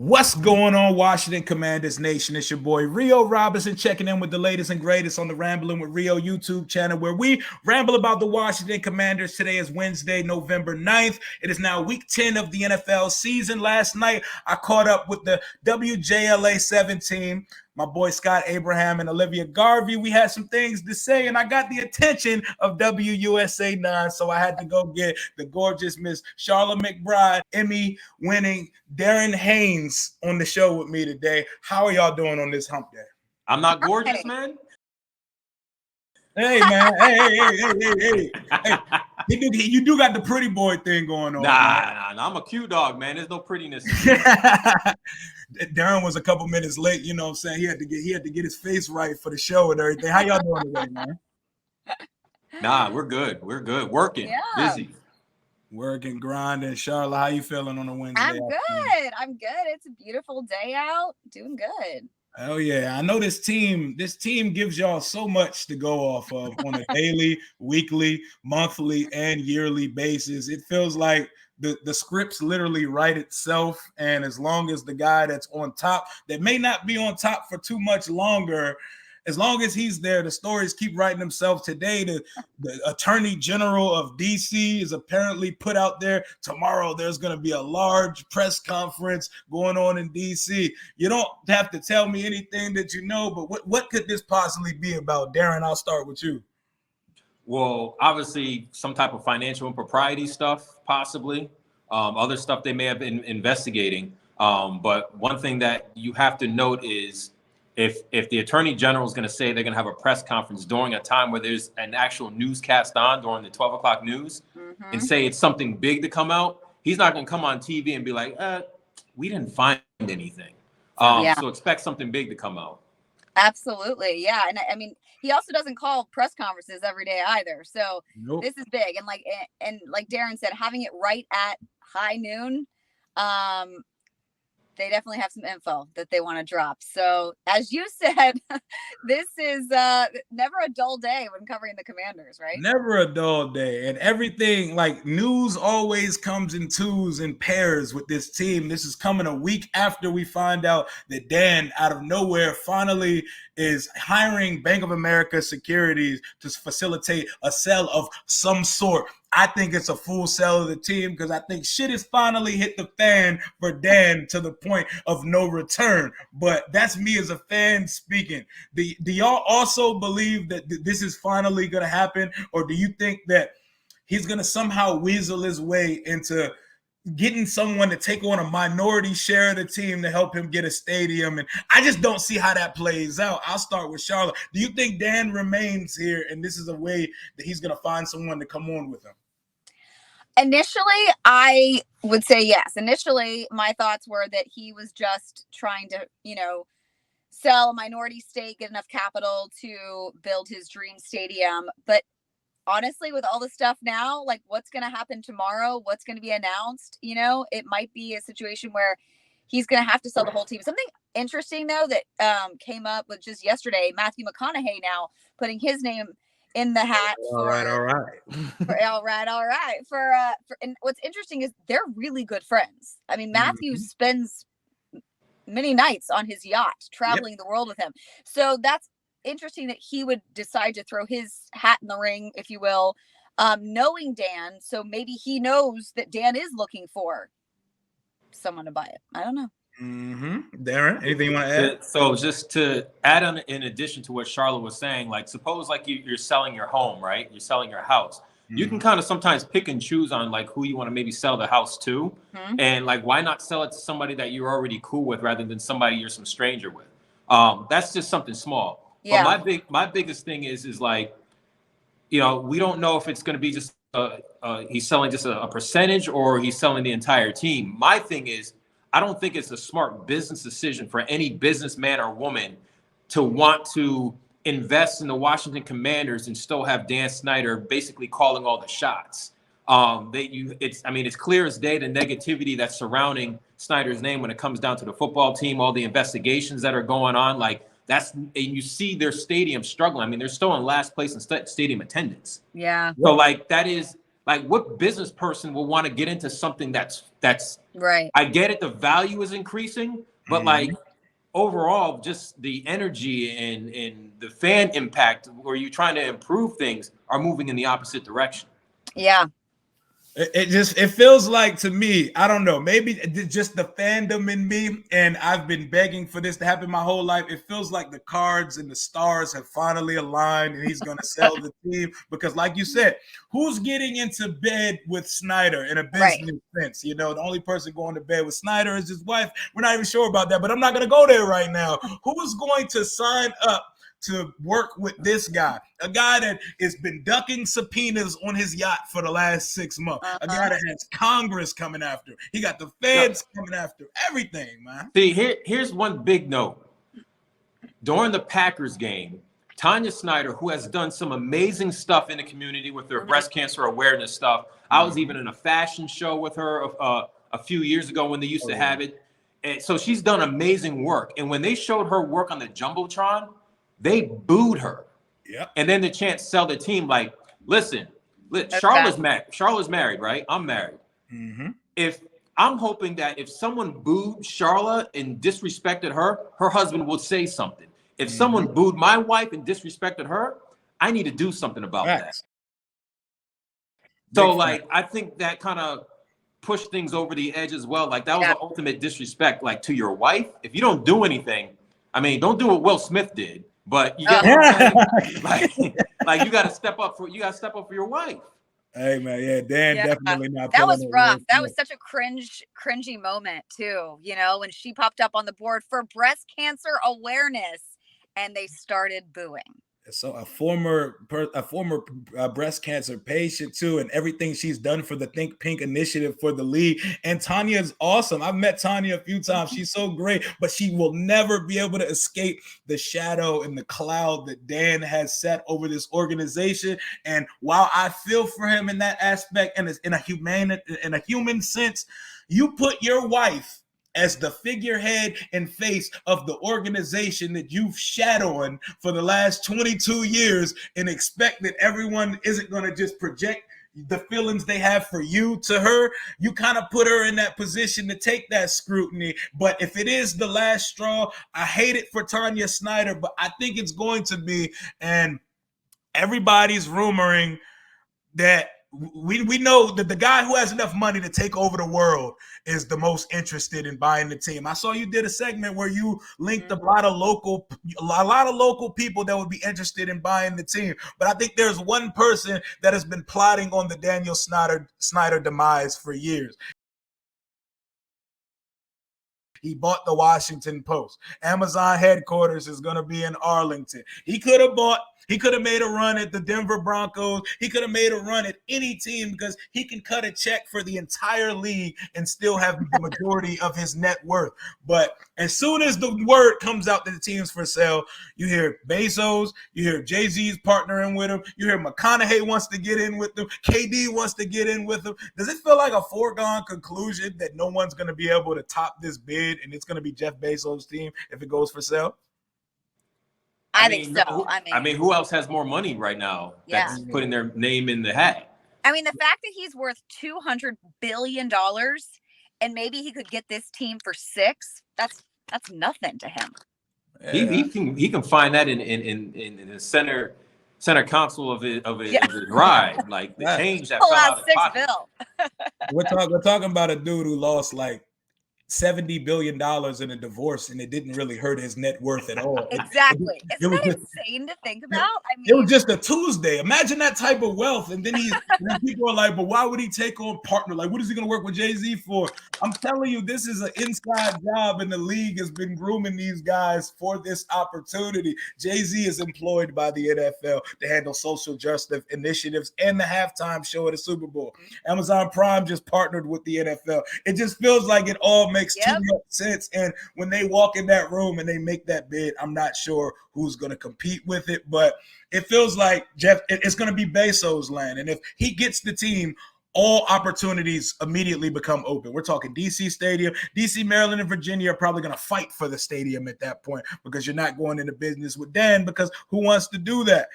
What's going on, Washington Commanders Nation? It's your boy Rio Robinson checking in with the latest and greatest on the Rambling with Rio YouTube channel, where we ramble about the Washington Commanders. Today is Wednesday, November 9th. It is now week 10 of the NFL season. Last night, I caught up with the WJLA 7 team. My boy Scott Abraham and Olivia Garvey. We had some things to say, and I got the attention of WUSA 9, so I had to go get the gorgeous Miss Sharla McBride, Emmy-winning Darren Haynes on the show with me today. How are y'all doing on this hump day? I'm not gorgeous, man. Hey, man. Hey. You do got the pretty boy thing going on. Nah. I'm a cute dog, man. There's no prettiness. Darren was a couple minutes late, you know what I'm saying? He had to get his face right for the show and everything. How y'all doing today, man? Nah, we're good. Working, busy. Working, grinding. Charlotte, how you feeling on a Wednesday? I'm good. It's a beautiful day out. Doing good. Oh yeah, I know this team gives y'all so much to go off of on a daily, weekly, monthly, and yearly basis. It feels like the scripts literally write itself, and as long as the guy that's on top, that may not be on top for too much longer, as long as he's there, the stories keep writing themselves. Today, the Attorney General of DC is apparently put out there. Tomorrow, there's going to be a large press conference going on in DC. You don't have to tell me anything that you know, but what could this possibly be about? Darren, I'll start with you. Well, obviously, some type of financial impropriety stuff, possibly. Other stuff they may have been investigating. But one thing that you have to note is, if the Attorney General is going to say they're going to have a press conference during a time where there's an actual newscast on during the 12 o'clock news and say it's something big to come out, he's not going to come on TV and be like, we didn't find anything. So expect something big to come out. Absolutely. Yeah. And I mean, he also doesn't call press conferences every day either. So This is big. And like Darren said, having it right at high noon, they definitely have some info that they want to drop. So as you said, this is never a dull day when covering the Commanders, right? Never a dull day. And everything, like, news always comes in twos and pairs with this team. This is coming a week after we find out that Dan, out of nowhere, finally is hiring Bank of America Securities to facilitate a sell of some sort. I think it's a full sell of the team because I think shit has finally hit the fan for Dan to the point of no return. But that's me as a fan speaking. Do y'all also believe that this is finally going to happen? Or do you think that he's going to somehow weasel his way into getting someone to take on a minority share of the team to help him get a stadium? And I just don't see how that plays out. I'll start with Charlotte. Do you think Dan remains here and this is a way that he's going to find someone to come on with him? Initially, I would say yes. Initially, my thoughts were that he was just trying to, sell a minority stake, get enough capital to build his dream stadium. But honestly, with all the stuff now, like what's going to happen tomorrow, what's going to be announced, it might be a situation where he's going to have to sell the whole team. Something interesting, though, that came up with just yesterday, Matthew McConaughey now putting his name in the hat. All right. And what's interesting is they're really good friends. I mean, Matthew spends many nights on his yacht traveling the world with him. So that's interesting that he would decide to throw his hat in the ring, if you will, knowing Dan. So maybe he knows that Dan is looking for someone to buy it. I don't know. Darren, anything you want to add? So just to add on, in addition to what Charlotte was saying, like suppose like you're selling your home, right? You're selling your house. You can kind of sometimes pick and choose on like who you want to maybe sell the house to. And like, why not sell it to somebody that you're already cool with rather than somebody you're some stranger with? That's just something small. Yeah. But my biggest thing is like, we don't know if it's going to be just he's selling just a percentage or he's selling the entire team. My thing is, I don't think it's a smart business decision for any businessman or woman to want to invest in the Washington Commanders and still have Dan Snyder basically calling all the shots. It's clear as day the negativity that's surrounding Snyder's name when it comes down to the football team, all the investigations that are going on. Like and you see their stadium struggling. I mean, they're still in last place in stadium attendance. Yeah. So like that is Like, what business person will want to get into something that's right? I get it, the value is increasing, but like overall, just the energy and the fan impact where you're trying to improve things are moving in the opposite direction. Yeah. It feels like to me, I don't know, maybe just the fandom in me, and I've been begging for this to happen my whole life. It feels like the cards and the stars have finally aligned, and he's going to sell the team because, like you said, who's getting into bed with Snyder in a business sense? You know, the only person going to bed with Snyder is his wife. We're not even sure about that, but I'm not going to go there right now. Who is going to sign up to work with this guy, a guy that has been ducking subpoenas on his yacht for the last 6 months, a guy that has Congress coming after him. He got the feds coming after him. Everything, man. See, here's one big note. During the Packers game, Tanya Snyder, who has done some amazing stuff in the community with her breast cancer awareness stuff. I was even in a fashion show with her a few years ago when they used to have it. And so she's done amazing work. And when they showed her work on the Jumbotron, they booed her. Yeah. And then the chance to sell the team, like, listen, Charlotte's married, right? I'm married. If I'm hoping that if someone booed Charlotte and disrespected her, her husband will say something. If someone booed my wife and disrespected her, I need to do something about that. So, like, I think that kind of pushed things over the edge as well. Like, that was the ultimate disrespect, like, to your wife. If you don't do anything, I mean, don't do what Will Smith did. But you get what I'm saying? like you got to step up for your wife. Hey man, Dan definitely not. That was rough. That was such a cringy moment too. You know, when she popped up on the board for breast cancer awareness, and they started booing. So a former breast cancer patient too, and everything she's done for the Think Pink initiative for the league. And Tanya is awesome. I've met Tanya a few times. She's so great, but she will never be able to escape the shadow and the cloud that Dan has set over this organization. And while I feel for him in that aspect, and it's in a human sense, you put your wife as the figurehead and face of the organization that you've shat on for the last 22 years and expect that everyone isn't going to just project the feelings they have for you to her. You kind of put her in that position to take that scrutiny. But if it is the last straw, I hate it for Tanya Snyder, but I think it's going to be. And everybody's rumoring that we know that the guy who has enough money to take over the world is the most interested in buying the team. I saw you did a segment where you linked a lot of local people that would be interested in buying the team. But I think there's one person that has been plotting on the Daniel Snyder demise for years. He bought the Washington Post. Amazon headquarters is going to be in Arlington. He could have made a run at the Denver Broncos. He could have made a run at any team because he can cut a check for the entire league and still have the majority of his net worth. But as soon as the word comes out that the team's for sale, you hear Bezos, you hear Jay-Z's partnering with him, you hear McConaughey wants to get in with them, KD wants to get in with them. Does it feel like a foregone conclusion that no one's going to be able to top this bid and it's going to be Jeff Bezos' team if it goes for sale? I think so. I mean, who else has more money right now that's putting their name in the hat? I mean, the fact that he's worth $200 billion and maybe he could get this team for $6 billion, that's nothing to him. Yeah. He can find that in the center console of his ride, like the change that fell out of his pocket. We're talking about a dude who lost like $70 billion in a divorce, and it didn't really hurt his net worth at all. Exactly. Isn't that insane to think about? I mean, it was just a Tuesday. Imagine that type of wealth. And then people are like, but why would he take on partner? Like, what is he going to work with Jay-Z for? I'm telling you, this is an inside job, and the league has been grooming these guys for this opportunity. Jay-Z is employed by the NFL to handle social justice initiatives and the halftime show at the Super Bowl. Amazon Prime just partnered with the NFL. It just feels like it all makes too much sense. And when they walk in that room and they make that bid, I'm not sure who's going to compete with it, but it feels like it's going to be Bezos' land. And if he gets the team, all opportunities immediately become open. We're talking DC Stadium. DC, Maryland, and Virginia are probably going to fight for the stadium at that point because you're not going into business with Dan, because who wants to do that?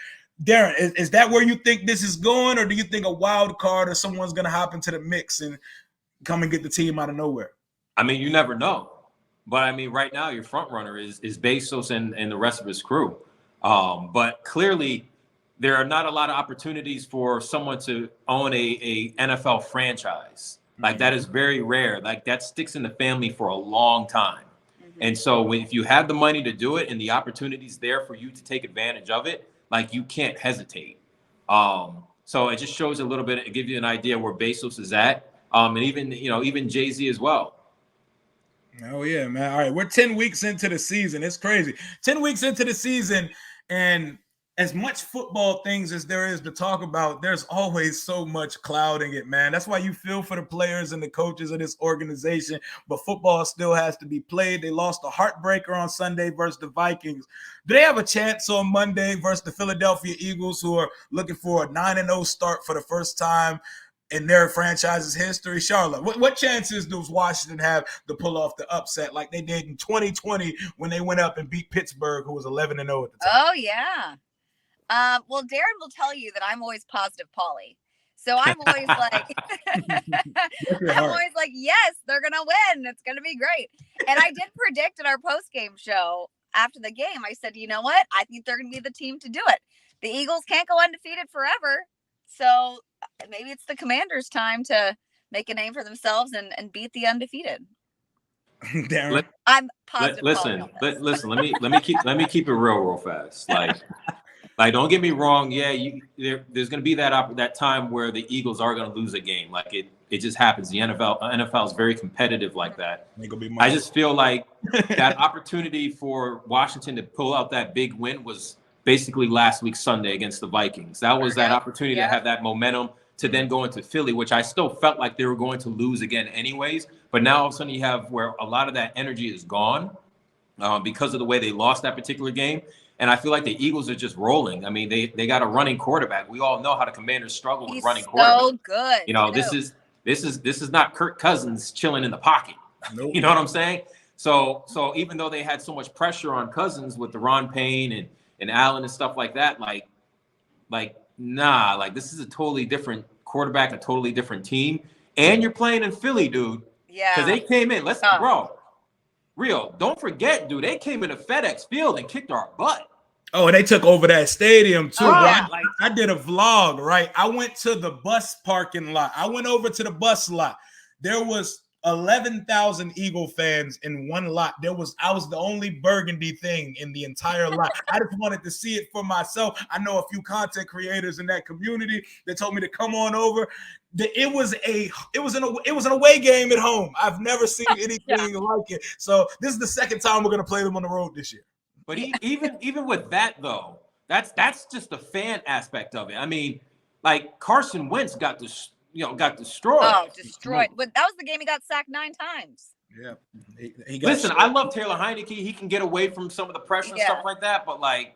Darren, is that where you think this is going, or do you think a wild card or someone's going to hop into the mix and come and get the team out of nowhere? I mean, you never know. But I mean, right now your front runner is Bezos and the rest of his crew. But clearly, there are not a lot of opportunities for someone to own a NFL franchise. Like that is very rare. Like that sticks in the family for a long time. And so if you have the money to do it and the opportunity's there for you to take advantage of it, like you can't hesitate. So it just shows a little bit, it gives you an idea where Bezos is at. And even Jay-Z as well. Oh yeah, man. All right. We're 10 weeks into the season. It's crazy. 10 weeks into the season, and as much football things as there is to talk about, there's always so much clouding it, man. That's why you feel for the players and the coaches of this organization, but football still has to be played. They lost a heartbreaker on Sunday versus the Vikings. Do they have a chance on Monday versus the Philadelphia Eagles, who are looking for a 9-0 start for the first time in their franchise's history? Sharla, what chances does Washington have to pull off the upset like they did in 2020 when they went up and beat Pittsburgh, who was 11-0 at the time? Oh, yeah. Well, Darren will tell you that I'm always positive Polly. So I'm always like, yes, they're going to win. It's going to be great. And I did predict in our post-game show after the game, I said, you know what? I think they're going to be the team to do it. The Eagles can't go undefeated forever. So maybe it's the Commanders' time to make a name for themselves and beat the undefeated. Darren, I'm positive. Listen. Let me keep it real fast. Like, don't get me wrong. Yeah, there's going to be that time where the Eagles are going to lose a game. Like it just happens. The NFL is very competitive like that. I just feel like that opportunity for Washington to pull out that big win was basically last week Sunday against the Vikings. That was that opportunity to have that momentum to then go into Philly, which I still felt like they were going to lose again anyways. But now all of a sudden you have where a lot of that energy is gone because of the way they lost that particular game. And I feel like the Eagles are just rolling. I mean, they got a running quarterback. We all know how the Commanders struggle with running quarterback. So good. You know, this is not Kirk Cousins chilling in the pocket. Nope. You know what I'm saying? So even though they had so much pressure on Cousins with the Ron Payne and Allen and stuff like that, like this is a totally different quarterback, a totally different team. And you're playing in Philly, dude. Yeah. Because they came in. Real, don't forget, dude, they came into FedEx Field and kicked our butt. Oh, they took over that stadium too. I did a vlog, right? I went to the bus parking lot. I went over to the bus lot. There was 11,000 Eagle fans in one lot. I was the only burgundy thing in the entire lot. I just wanted to see it for myself. I know a few content creators in that community that told me to come on over. It was an away game at home. I've never seen anything like it. So this is the second time we're going to play them on the road this year. But even with that though, that's just the fan aspect of it. I mean, like Carson Wentz got destroyed. Oh, destroyed. But that was the game he got sacked 9 times. Yeah. Listen, I love Taylor Heinicke. He can get away from some of the pressure and stuff like that. But like,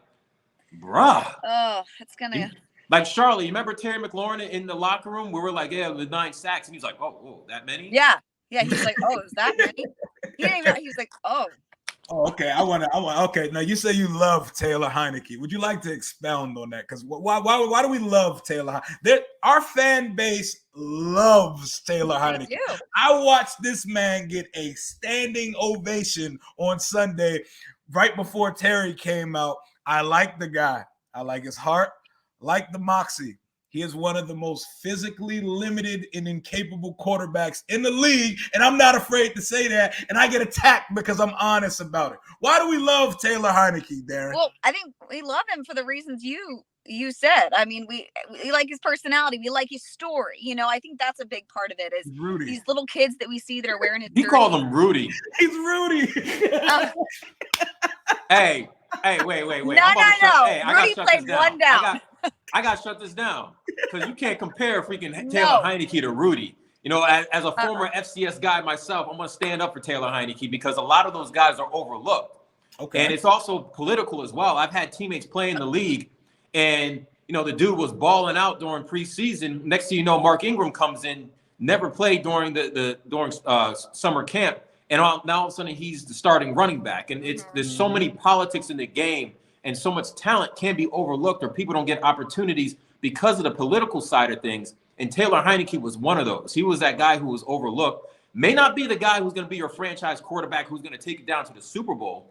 bruh. Oh, it's gonna. Like Charlie, you remember Terry McLaurin in the locker room? We were like, yeah, with 9 sacks, and he's like, oh, that many? Yeah. He's like, oh, is that many? He didn't even. He was like, oh. Oh, okay. Okay. Now you say you love Taylor Heinicke. Would you like to expound on that? Because why do we love Taylor Heinicke? Our fan base loves Taylor Heinicke. I watched this man get a standing ovation on Sunday, right before Terry came out. I like the guy. I like his heart. Like the moxie. He is one of the most physically limited and incapable quarterbacks in the league, and I'm not afraid to say that, and I get attacked because I'm honest about it. Why do we love Taylor Heinicke, Darren? Well, I think we love him for the reasons you said. I mean, we like his personality. We like his story. You know, I think that's a big part of it is Rudy. These little kids that we see that are wearing his jersey. He called him Rudy. He's Rudy. Hey, wait. No. Rudy played one down. I got to shut this down because you can't compare freaking Taylor Heinicke to Rudy. You know, as a former FCS guy myself, I'm going to stand up for Taylor Heinicke because a lot of those guys are overlooked. Okay. And it's also political as well. I've had teammates play in the league, and, you know, the dude was balling out during preseason. Next thing you know, Mark Ingram comes in, never played during during summer camp. And now all of a sudden he's the starting running back. And there's so many politics in the game and so much talent can be overlooked, or people don't get opportunities because of the political side of things. And Taylor Heinicke was one of those. He was that guy who was overlooked. May not be the guy who's going to be your franchise quarterback who's going to take it down to the Super Bowl,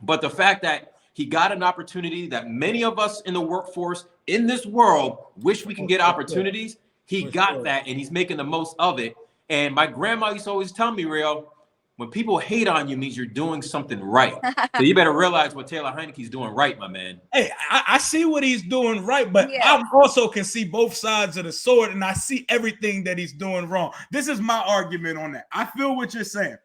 but the fact that he got an opportunity that many of us in the workforce in this world wish we can get opportunities. He got that, and he's making the most of it. And my grandma used to always tell me, Real, when people hate on you means you're doing something right. So you better realize what Taylor Heinicke's doing right, my man. Hey, I see what he's doing right, but I also can see both sides of the sword, and I see everything that he's doing wrong. This is my argument on that. I feel what you're saying.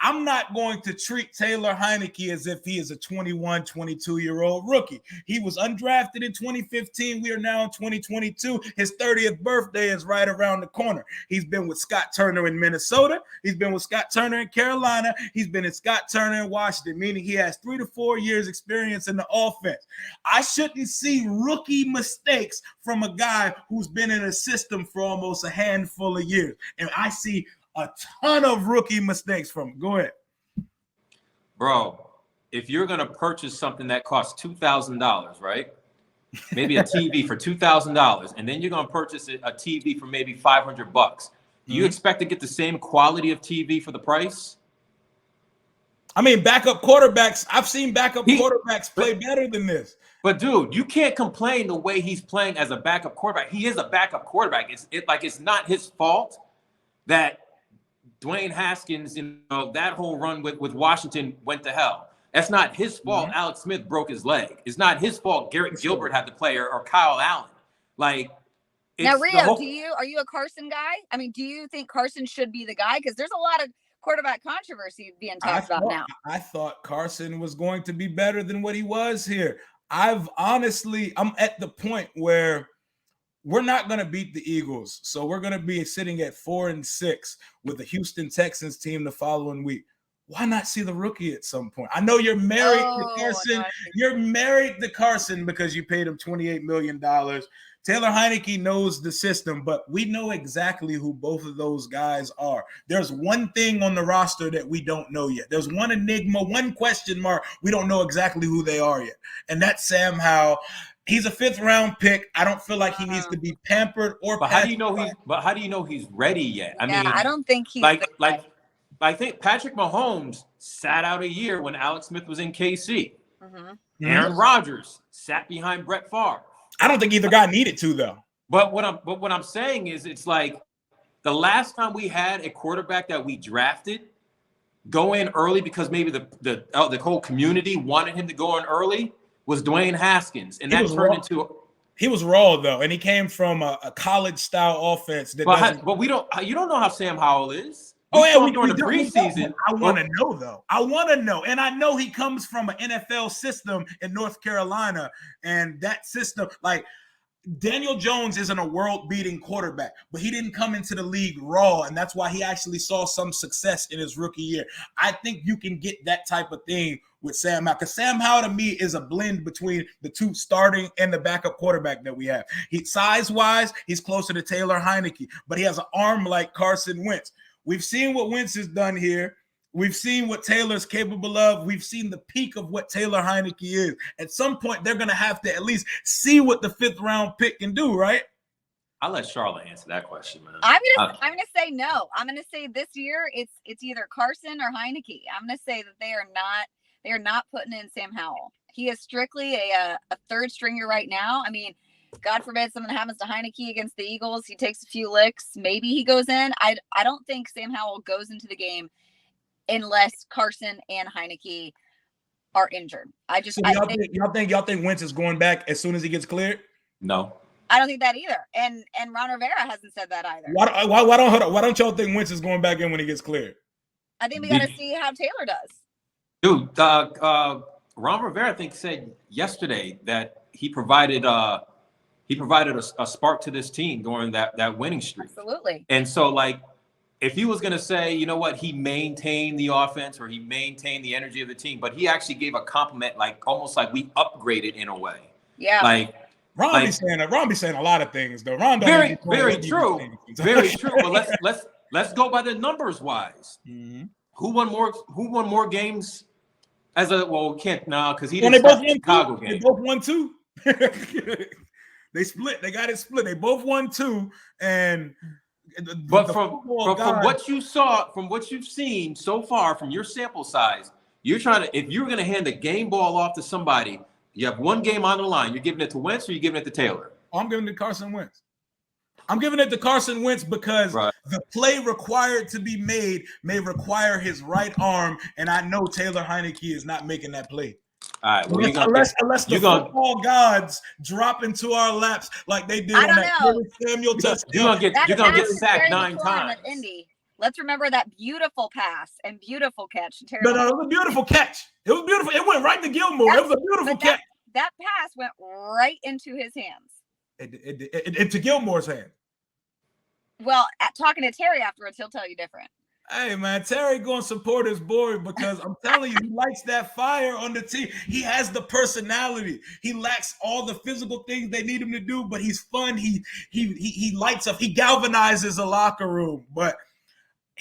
I'm not going to treat Taylor Heinicke as if he is a 21, 22-year-old rookie. He was undrafted in 2015. We are now in 2022. His 30th birthday is right around the corner. He's been with Scott Turner in Minnesota. He's been with Scott Turner in Carolina. He's been with Scott Turner in Washington, meaning he has 3 to 4 years experience in the offense. I shouldn't see rookie mistakes from a guy who's been in a system for almost a handful of years. And I see a ton of rookie mistakes from him. Go ahead. Bro, if you're going to purchase something that costs $2,000, right? Maybe a TV for $2,000, and then you're going to purchase a TV for maybe $500. Do you expect to get the same quality of TV for the price? I mean, backup quarterbacks, I've seen backup quarterbacks play better than this. But dude, you can't complain the way he's playing as a backup quarterback. He is a backup quarterback. It's not his fault that Dwayne Haskins, that whole run with Washington went to hell. That's not his fault. Alex Smith broke his leg. It's not his fault Garrett Gilbert had to play or Kyle Allen. Like, now, Rio, are you a Carson guy? I mean, do you think Carson should be the guy? Because there's a lot of quarterback controversy being talked about now. I thought Carson was going to be better than what he was here. I'm at the point where we're not going to beat the Eagles. So we're going to be sitting at 4-6 with the Houston Texans team the following week. Why not see the rookie at some point? I know you're married to Carson. No, you're married to Carson because you paid him $28 million. Taylor Heinicke knows the system, but we know exactly who both of those guys are. There's one thing on the roster that we don't know yet. There's one enigma, one question mark. We don't know exactly who they are yet. And that's Sam Howell. He's a 5th-round pick. I don't feel like he needs to be pampered or. But how do you know he's ready yet? I mean, I don't think he's like I think Patrick Mahomes sat out a year when Alex Smith was in KC. Aaron Rodgers sat behind Brett Favre. I don't think either guy needed to, though. But what I'm saying is, it's like the last time we had a quarterback that we drafted go in early because maybe the whole community wanted him to go in early was Dwayne Haskins, and that turned into. He was raw though, and he came from a college style offense. But we don't. You don't know how Sam Howell is. During the preseason. I want to know though. I want to know, and I know he comes from an NFL system in North Carolina, and that system, like Daniel Jones, isn't a world-beating quarterback, but he didn't come into the league raw, and that's why he actually saw some success in his rookie year. I think you can get that type of thing with Sam Howell, because Sam Howell to me is a blend between the two starting and the backup quarterback that we have. Size-wise, he's closer to Taylor Heinicke, but he has an arm like Carson Wentz. We've seen what Wentz has done here. We've seen what Taylor's capable of. We've seen the peak of what Taylor Heinicke is. At some point, they're going to have to at least see what the 5th-round pick can do, right? I'll let Sharla answer that question, man. I'm gonna say no. I'm gonna say this year it's either Carson or Heinicke. I'm gonna say that they are not putting in Sam Howell. He is strictly a 3rd stringer right now. I mean, God forbid something happens to Heinicke against the Eagles. He takes a few licks. Maybe he goes in. I don't think Sam Howell goes into the game unless Carson and Heinicke are injured. Y'all think Wentz is going back as soon as he gets cleared? No. I don't think that either. And Ron Rivera hasn't said that either. Why don't y'all think Wentz is going back in when he gets cleared? I think we got to see how Taylor does. Dude, Ron Rivera, I think, said yesterday that he provided a spark to this team during that winning streak. Absolutely. And so, like, if he was going to say, you know what, he maintained the offense or he maintained the energy of the team, but he actually gave a compliment, like almost like we upgraded in a way. Yeah. Like Ron be saying a lot of things though. Ron very true. Very true. But let's go by the numbers wise. Mm-hmm. Who won more games Can't because he When didn't they both start the won Chicago two, game. they both won two. They split. They got it split. They both won two, and But from what you saw, from what you've seen so far, from your sample size, you're trying to. If you're going to hand the game ball off to somebody, you have one game on the line. You're giving it to Wentz, or you're giving it to Taylor. I'm giving it to Carson Wentz. I'm giving it to Carson Wentz because the play required to be made may require his right arm, and I know Taylor Heinicke is not making that play. All right. Well, unless the football gods drop into our laps like they did on that Samuel touchdown. You're gonna get sacked 9 times. Indy. Let's remember that beautiful pass and beautiful catch. No, it was a beautiful catch. It was beautiful. It went right to Gilmore. It was a beautiful catch. That pass went right into his hands. Into Gilmore's hand. Well, talking to Terry afterwards, he'll tell you different. Hey, man, Terry going to support his boy because I'm telling you, he likes that fire on the team. He has the personality. He lacks all the physical things they need him to do, but he's fun. He lights up. He galvanizes a locker room. But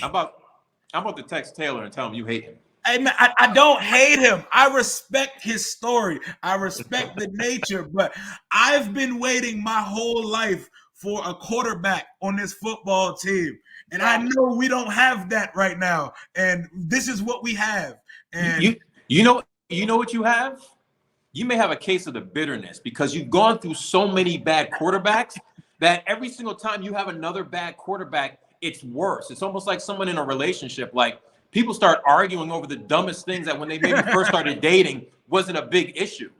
I'm about to text Taylor and tell him you hate him. Hey, man, I don't hate him. I respect his story. I respect the nature, but I've been waiting my whole life for a quarterback on this football team. And I know we don't have that right now. And this is what we have. And you know what you have? You may have a case of the bitterness because you've gone through so many bad quarterbacks that every single time you have another bad quarterback, it's worse. It's almost like someone in a relationship. Like people start arguing over the dumbest things that when they maybe first started dating wasn't a big issue.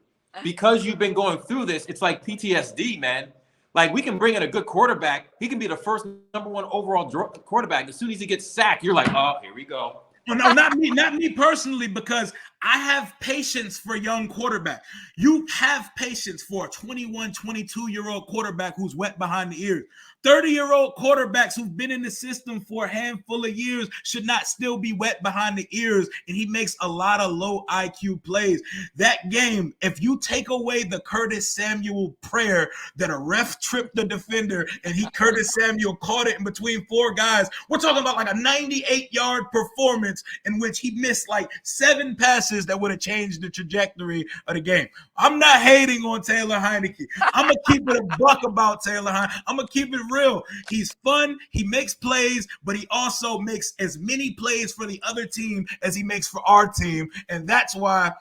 Because you've been going through this, it's like PTSD, man. Like, we can bring in a good quarterback. He can be the first number 1 overall quarterback. As soon as he gets sacked, you're like, oh, here we go. No, not me personally, because I have patience for young quarterback. You have patience for a 21, 22-year-old quarterback who's wet behind the ears. 30-year-old quarterbacks who've been in the system for a handful of years should not still be wet behind the ears, and he makes a lot of low IQ plays. That game, if you take away the Curtis Samuel prayer that a ref tripped the defender and Curtis Samuel caught it in between 4 guys, we're talking about like a 98-yard performance in which he missed like 7 passes that would have changed the trajectory of the game. I'm not hating on Taylor Heinicke. I'm going to keep it a buck about Taylor Heinicke. I'm going to keep it real. He's fun. He makes plays, but he also makes as many plays for the other team as he makes for our team. And that's why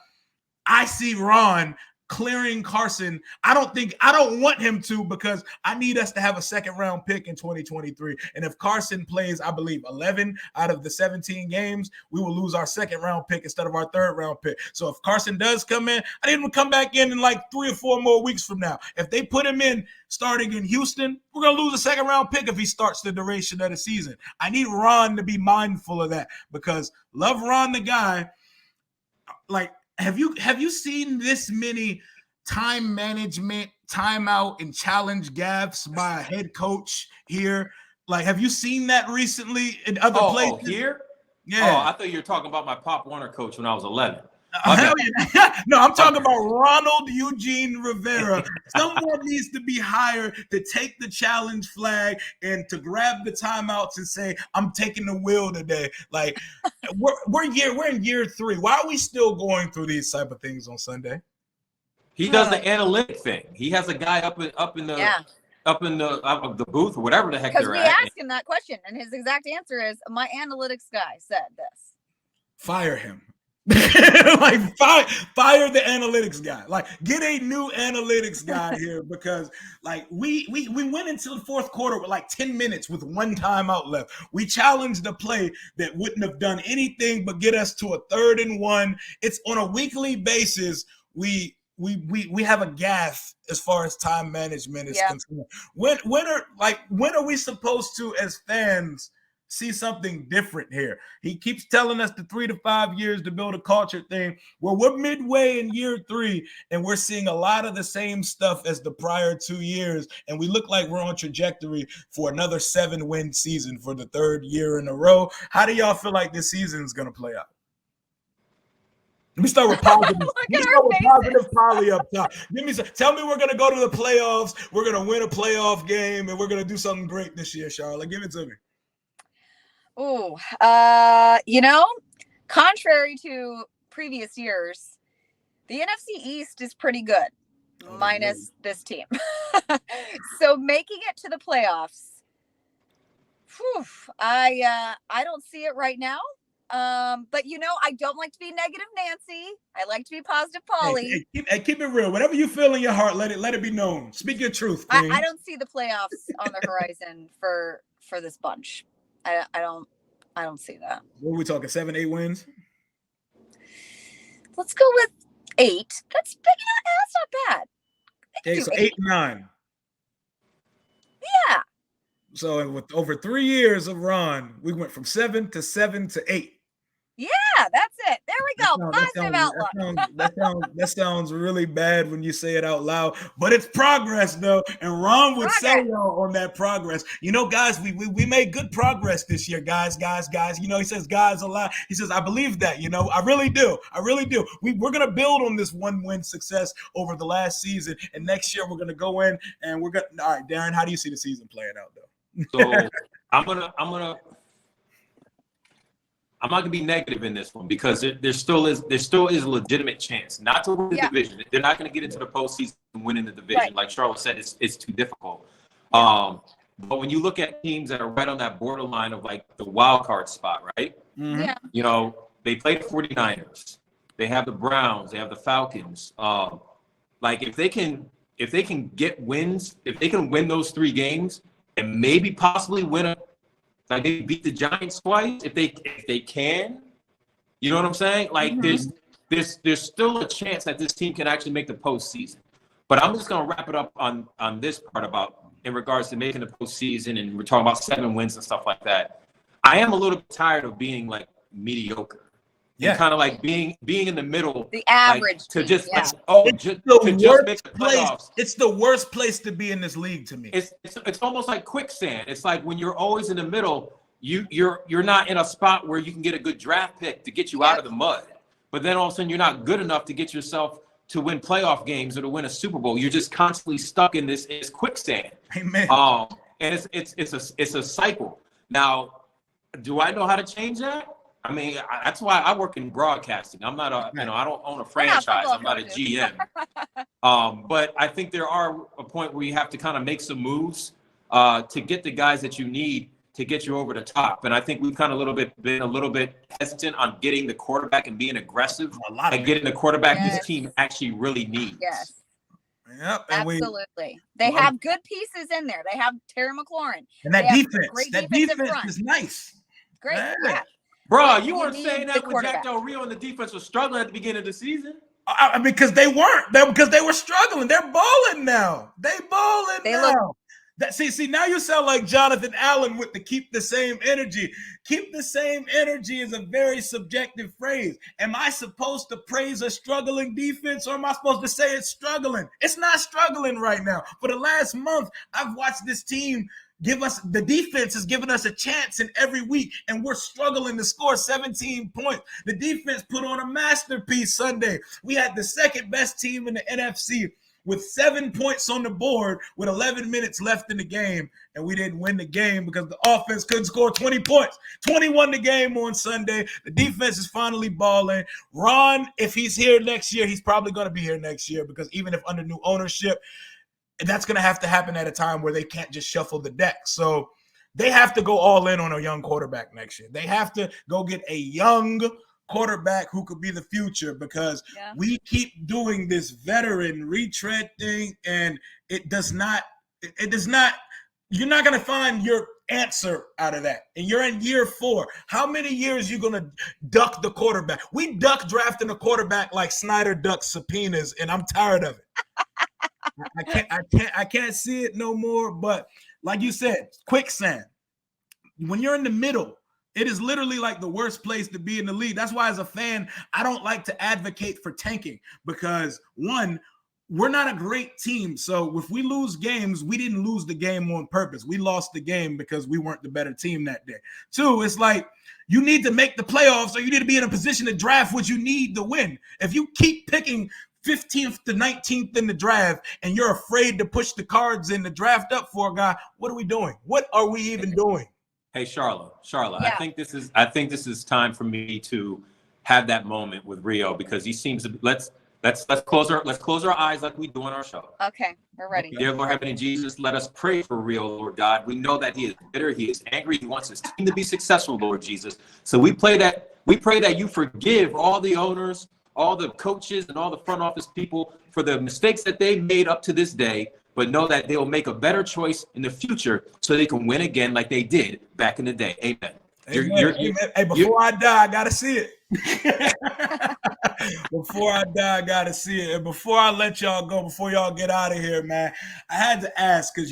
I see Ron clearing Carson. I don't want him to, because I need us to have a 2nd-round pick in 2023. And if Carson plays, I believe 11 out of the 17 games, we will lose our 2nd-round pick instead of our 3rd-round pick. So if Carson does come in, I need him to come back in like 3 or 4 more weeks from now. If they put him in starting in Houston, we're going to lose a 2nd-round pick if he starts the duration of the season. I need Ron to be mindful of that, because love Ron the guy. Like, have you seen this many time management, timeout, and challenge gaffes by a head coach here? Like, have you seen that recently in other places? Oh, here? Yeah. Oh, I thought you were talking about my Pop Warner coach when I was 11. Hell yeah. No, I'm talking about Ronald Eugene Rivera. Someone needs to be hired to take the challenge flag and to grab the timeouts and say, I'm taking the wheel today. Like, we're in year 3. Why are we still going through these type of things on Sunday? He does the analytic thing. He has a guy up in the booth or whatever the heck they're at. Because we asked him that question, and his exact answer is, my analytics guy said this. Fire him. Like, fire the analytics guy. Like, get a new analytics guy here, because like we went into the 4th quarter with like 10 minutes with 1 timeout left. We challenged a play that wouldn't have done anything but get us to a 3rd and 1. It's on a weekly basis. We have a gaffe as far as time management is concerned. When are we supposed to, as fans, see something different here? He keeps telling us the 3 to 5 years to build a culture thing. Well, we're midway in year 3, and we're seeing a lot of the same stuff as the prior 2 years, and we look like we're on trajectory for another 7-win season for the 3rd year in a row. How do y'all feel like this season is going to play out? Let me start with positive. Positive Polly up top. Tell me we're going to go to the playoffs, we're going to win a playoff game, and we're going to do something great this year, Sharla. Give it to me. Oh, contrary to previous years, the NFC East is pretty good, minus this team. So making it to the playoffs, whew, I don't see it right now. But I don't like to be negative Nancy. I like to be positive Polly. Keep it real. Whatever you feel in your heart, let it be known. Speak your truth. I don't see the playoffs on the horizon for this bunch. I don't see that. What are we talking? 7, 8 wins? Let's go with 8. That's not bad. Okay, so 8 and 9. Yeah. So with over 3 years of Ron, we went from 7 to 8. Yeah, that's it. There we go. Positive outlook. That sounds really bad when you say it out loud, but it's progress though. And Ron would sell y'all on that progress. Guys, we made good progress this year, guys. He says guys a lot. He says, I believe that, I really do. We're going to build on this 1-win success over the last season. And next year we're going to go in and all right, Darren, how do you see the season playing out though? So I'm not gonna be negative in this one because there still is a legitimate chance not to win the division. They're not gonna get into the postseason and win in the division. Right. Like Charlotte said, it's too difficult. But when you look at teams that are right on that borderline of like the wild card spot, right? Yeah. They play the 49ers. They have the Browns. They have the Falcons. Like if they can get wins, if they can win those 3 games and maybe possibly win like they beat the Giants twice, if they can, you know what I'm saying? Like there's still a chance that this team can actually make the postseason. But I'm just gonna wrap it up on this part about in regards to making the postseason, and we're talking about 7 wins and stuff like that. I am a little bit tired of being like mediocre. Yeah, kind of like being in the middle, the average like, to just it's just make the playoffs. It's the worst place to be in this league to me. It's almost like quicksand. It's like when you're always in the middle, you're not in a spot where you can get a good draft pick to get you out of the mud. But then all of a sudden you're not good enough to get yourself to win playoff games or to win a Super Bowl. You're just constantly stuck in this quicksand. Amen. And it's a cycle. Now, do I know how to change that? I mean, that's why I work in broadcasting. I'm not I don't own a franchise. I'm not a GM. But I think there are a point where you have to kind of make some moves to get the guys that you need to get you over the top. And I think we've kind of been a little bit hesitant on getting the quarterback and being aggressive and getting the quarterback this team actually really needs. Yes. Yep. Absolutely. They have good pieces in there. They have Terry McLaurin. And that defense is nice. Great. Yeah. Bro, you weren't saying that when Jack Del Rio and the defense was struggling at the beginning of the season? Because they weren't. Because they were struggling. They're balling now. They now. See, now you sound like Jonathan Allen with the keep the same energy. Keep the same energy is a very subjective phrase. Am I supposed to praise a struggling defense, or am I supposed to say it's struggling? It's not struggling right now. For the last month, I've watched this team the defense has given us a chance in every week, and we're struggling to score 17 points. The defense put on a masterpiece Sunday. We had the second best team in the NFC with 7 points on the board with 11 minutes left in the game, and we didn't win the game because the offense couldn't score 20 points. 21 the game on Sunday. The defense is finally balling. Ron, if he's here next year, he's probably going to be here next year, because even if under new ownership, that's going to have to happen at a time where they can't just shuffle the deck. So they have to go all in on a young quarterback next year. They have to go get a young quarterback who could be the future, because we keep doing this veteran retread thing, and it does not, you're not going to find your answer out of that. And you're in year 4. How many years you going to duck the quarterback? We duck drafting a quarterback like Snyder ducks subpoenas, and I'm tired of it. I can't see it no more. But like you said, quicksand. When you're in the middle, it is literally like the worst place to be in the league. That's why, as a fan, I don't like to advocate for tanking, because one, we're not a great team. So if we lose games, we didn't lose the game on purpose. We lost the game because we weren't the better team that day. 2, it's like you need to make the playoffs, or you need to be in a position to draft what you need to win. If you keep picking 15th to 19th in the draft, and you're afraid to push the cards in the draft up for a guy, what are we doing? What are we even doing? Hey, Sharla, I think this is time for me to have that moment with Rio, because he seems to let's close our eyes like we do on our show. Okay, we're ready. Dear Lord, Heavenly Jesus, let us pray for Rio, Lord God. We know that he is bitter, he is angry, he wants his team to be successful, Lord Jesus. So we pray that you forgive all the owners, all the coaches, and all the front office people for the mistakes that they made up to this day, but know that they'll make a better choice in the future so they can win again like they did back in the day. Amen. Amen. Hey, before I die, I gotta see it. Before I die, I gotta see it. And before I let y'all go, before y'all get out of here, man, I had to ask, because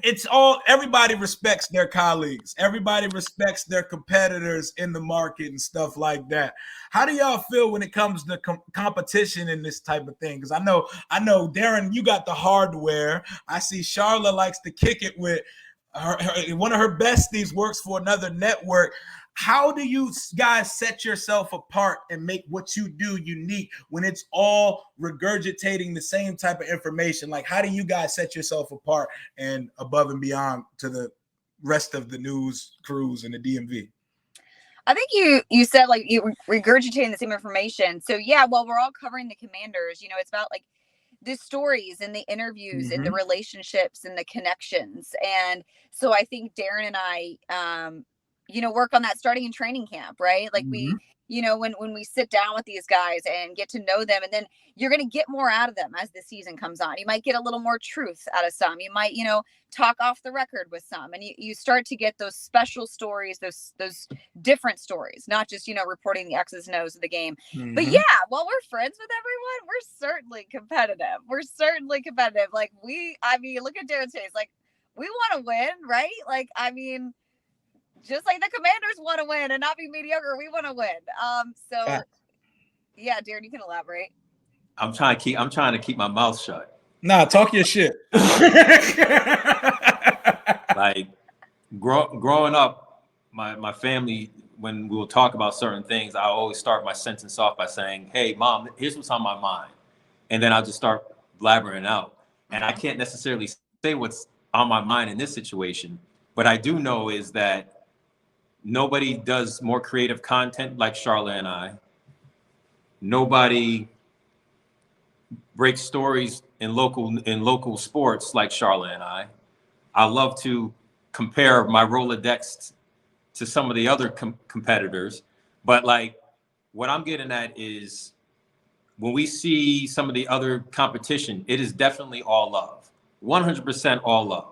it's all, everybody respects their colleagues, everybody respects their competitors in the market and stuff like that. How do y'all feel when it comes to competition in this type of thing? Because I know Darren, you got the hardware. I see Sharla likes to kick it with one of her besties works for another network. How do you guys set yourself apart and make what you do unique when it's all regurgitating the same type of information? Like, how do you guys set yourself apart and above and beyond to the rest of the news crews and the DMV? I think you said, like, you regurgitating the same information. So yeah, while we're all covering the Commanders, it's about like the stories and the interviews and the relationships and the connections. And so I think Darren and I, work on that starting in training camp, right? Like we, when we sit down with these guys and get to know them, and then you're going to get more out of them as the season comes on. You might get a little more truth out of some. You might, talk off the record with some, and you start to get those special stories, those different stories, not just, reporting the X's and O's of the game. But yeah, while we're friends with everyone, we're certainly competitive. Like look at Darren's face. Like, we want to win, right? Like, just like the Commanders want to win and not be mediocre, we want to win. So yeah, Darren, you can elaborate. I'm trying to keep my mouth shut. Nah, talk your shit. Like growing up, my family, when we'll talk about certain things, I always start my sentence off by saying, "Hey, Mom, here's what's on my mind," and then I'll just start blabbering out. And I can't necessarily say what's on my mind in this situation, but I do know is that nobody does more creative content like Sharla and I. Nobody breaks stories in local sports like Sharla and I. I love to compare my Rolodex to some of the other competitors, but like what I'm getting at is when we see some of the other competition, it is definitely all love, 100% all love.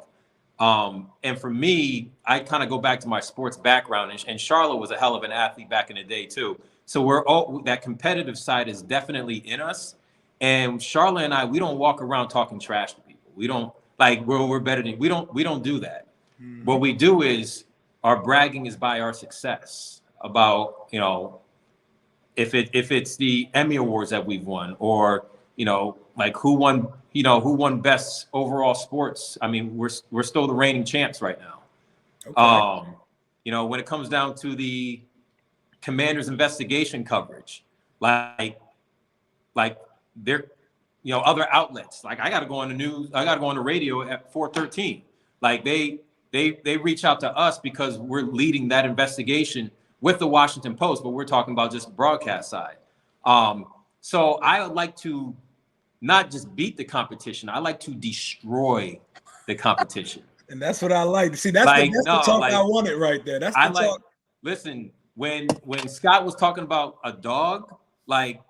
And for me, I kind of go back to my sports background, and Sharla was a hell of an athlete back in the day too. So we're all, that competitive side is definitely in us. And Sharla and I, we don't walk around talking trash to people. We don't like we're better than we don't do that. What we do is our bragging is by our success, about if it's the Emmy Awards that we've won, or like who won best overall sports. I mean, we're still the reigning champs right now. Okay. When it comes down to the Commanders investigation coverage, like they're other outlets, like I got to go on the news, I got to go on the radio at 4:13. Like they reach out to us because we're leading that investigation with the Washington Post, but we're talking about just the broadcast side. So I would like to not just beat the competition, I like to destroy the competition. And that's what I like. See, that's the talk I wanted right there. That's the talk. Listen, when Scott was talking about a dog, like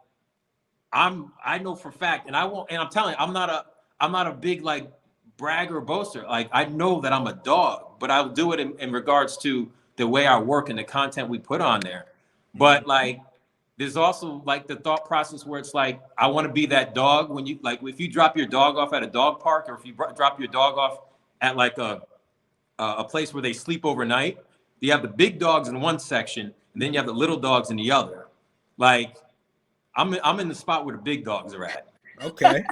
I know for a fact, and I'm telling you, I'm not a big like bragger or boaster. Like I know that I'm a dog, but I'll do it in regards to the way I work and the content we put on there. But like there's also like the thought process where it's like I want to be that dog when you like if you drop your dog off at a dog park, or if you drop your dog off at like a place where they sleep overnight. You have the big dogs in one section, and then you have the little dogs in the other. Like I'm in the spot where the big dogs are at. Okay.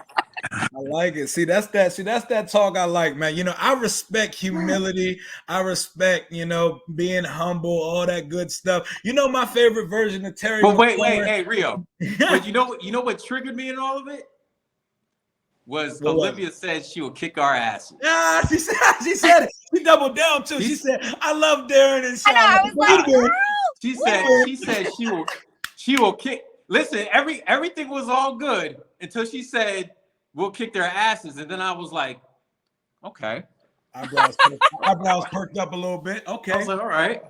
I like it. See, that's that talk I like, man. I respect humility. I respect, being humble, all that good stuff. My favorite version of Terry. But wait, hey, Rio. But you know what triggered me in all of it? was What was Olivia said she will kick our asses. Yeah, she said it. She doubled down too. She said, "I love Darren and I know. Sharla." I was like, girl. She said she will kick. Listen, everything was all good until she said we'll kick their asses, and then I was like, okay. Eyebrows perked up a little bit. Okay. I was like, all right.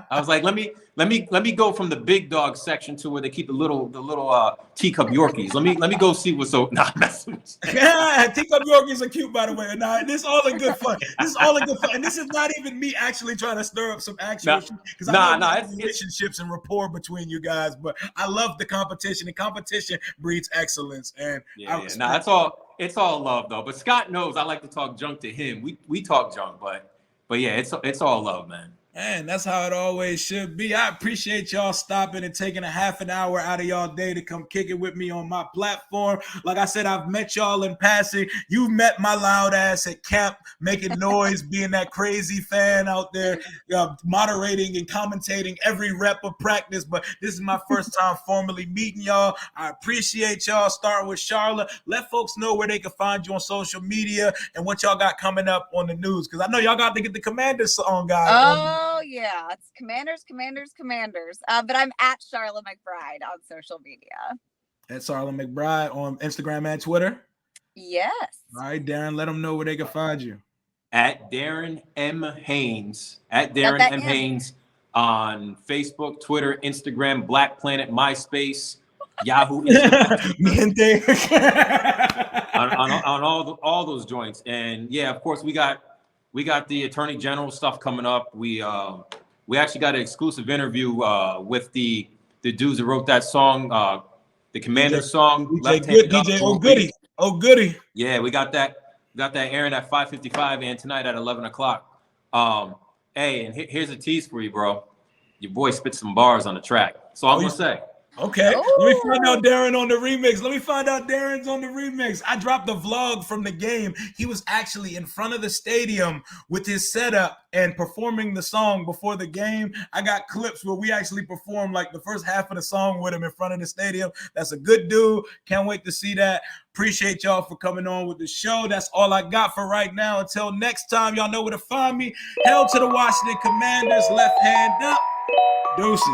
I was like, let me go from the big dog section to where they keep the little teacup Yorkies. Let me go see what's so. Nah, Yeah, teacup Yorkies are cute, by the way. Nah, this is all in good fun. This is all in good fun, and this is not even me actually trying to stir up some actual shit because I love relationships and rapport between you guys. But I love the competition. The competition breeds excellence, and that's all. It's all love though. But Scott knows I like to talk junk to him. We talk junk, but yeah, it's all love, man. Man, that's how it always should be. I appreciate y'all stopping and taking a half an hour out of y'all day to come kick it with me on my platform. Like I said, I've met y'all in passing. You met my loud ass at camp, making noise, being that crazy fan out there, moderating and commentating every rep of practice. But this is my first time formally meeting y'all. I appreciate y'all. Starting with Sharla. Let folks know where they can find you on social media and what y'all got coming up on the news. Because I know y'all got to get the Commanders song, guys. Oh yeah, it's Commanders. But I'm at Sharla McBride on social media. At Sharla McBride on Instagram and Twitter. Yes. All right, Darren, let them know where they can find you. At Darren M. Haynes. At Darren M. Haynes on Facebook, Twitter, Instagram, Black Planet, MySpace, Yahoo, on all those joints. And yeah, of course, we got the Attorney General stuff coming up. We actually got an exclusive interview with the dudes who wrote that song, the Commander song. DJ Oh goody. Yeah, we got that airing at 5:55 and tonight at 11 o'clock. Hey, and here's a tease for you, bro. Your boy spit some bars on the track. So I'm gonna say. Okay, let me find out Darren on the remix. Let me find out Darren's on the remix. I dropped a vlog from the game. He was actually in front of the stadium with his setup and performing the song before the game. I got clips where we actually performed like the first half of the song with him in front of the stadium. That's a good dude. Can't wait to see that. Appreciate y'all for coming on with the show. That's all I got for right now. Until next time, y'all know where to find me. Hail to the Washington Commanders, left hand up. Deuces.